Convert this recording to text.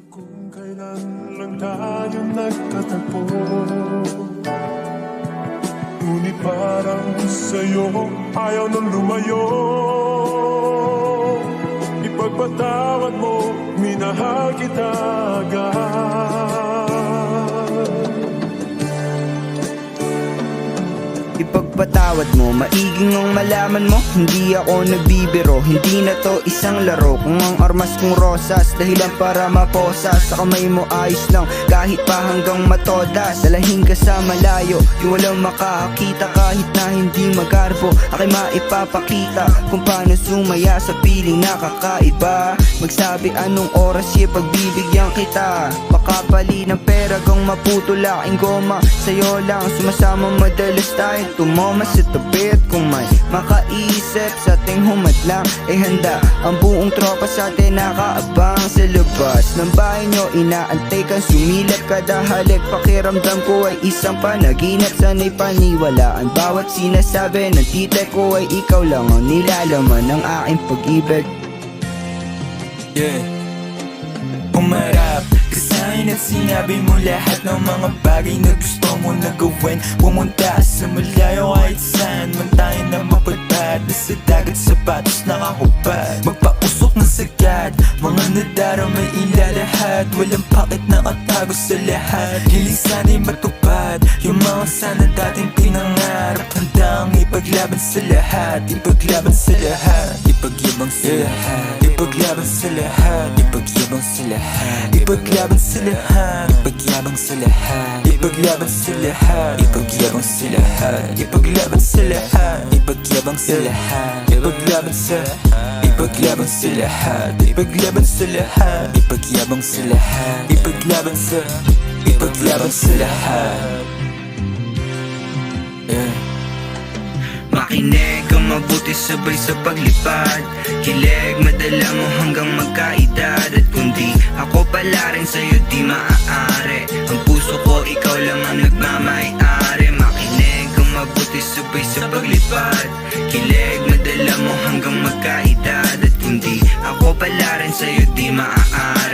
Kung kailan lang tayo nagkatagpo, ngunit parang sa'yo ayaw nang lumayo. Ipagpatawad mo, minahal kita agad. Ipagpatawad mo, maiging ang malaman mo, hindi ako nagbibiro, hindi na to isang laro. Kung ang armas kong rosas, dahilan para maposas. Sa kamay mo ayos lang, kahit pa hanggang matodas. Dalahin ka sa malayo, yung walang makakakita. Kahit na hindi magarbo, aking maipapakita kung paano sumaya sa piling nakakaiba. Magsabi anong oras pagbibigyan kita. Makapali ng pera kung maputol aking goma. Sa'yo lang sumasama madalas tayo tumoma sa tabi. At kung may makaisip sa ating humadlang, handa ang buong tropa sa atin nakaabang sa labas ng bahay nyo. Inaantay kang sumilap kada halik. Pakiramdam ko ay isang panaginip. Sana'y paniwalaan bawat sinasabi ng tita ko ay ikaw lang ang nilalaman ng aking pag-ibig. Umarap ka sa'kin at sinabi mo lahat ng mga bagay na gusto mo na gawin. Pumunta sa malayo kahit saan man tayo na mapadpad. Nasa dagat sapatos nakahubad, magpausok na sagad. Mga nadaramay ilalahat, walang pakit na katago sa lahat. Hiling sana'y matupad yung mga sana dating pinangarap. Handang ipaglaban sa lahat, ipaglaban sa lahat, ipagyabang sa lahat, ipaglaban sa lahat, ipagyabang sa lahat, ipaglaban sa lahat, ipagyabang sa lahat, ipaglaban sa lahat, ipagyabang sa lahat, ipaglaban sa lahat, ipagyabang sa lahat, ipaglaban sa, ipaglaban sa lahat, ipaglaban sa lahat, ipagyabang sa lahat, ipaglaban sa, ipaglaban sa lahat. Makinig kang mabuti sabay sa paglipad. Kilig, madala mo hanggang magkaedad. At kundi ako pala rin sa'yo di maaari. Ang puso ko ikaw lang ang nagmamay-ari. Makinig kang mabuti sabay sa paglipad. Kilig, madala mo hanggang magkaedad. At kundi ako pala rin sa'yo di maaari.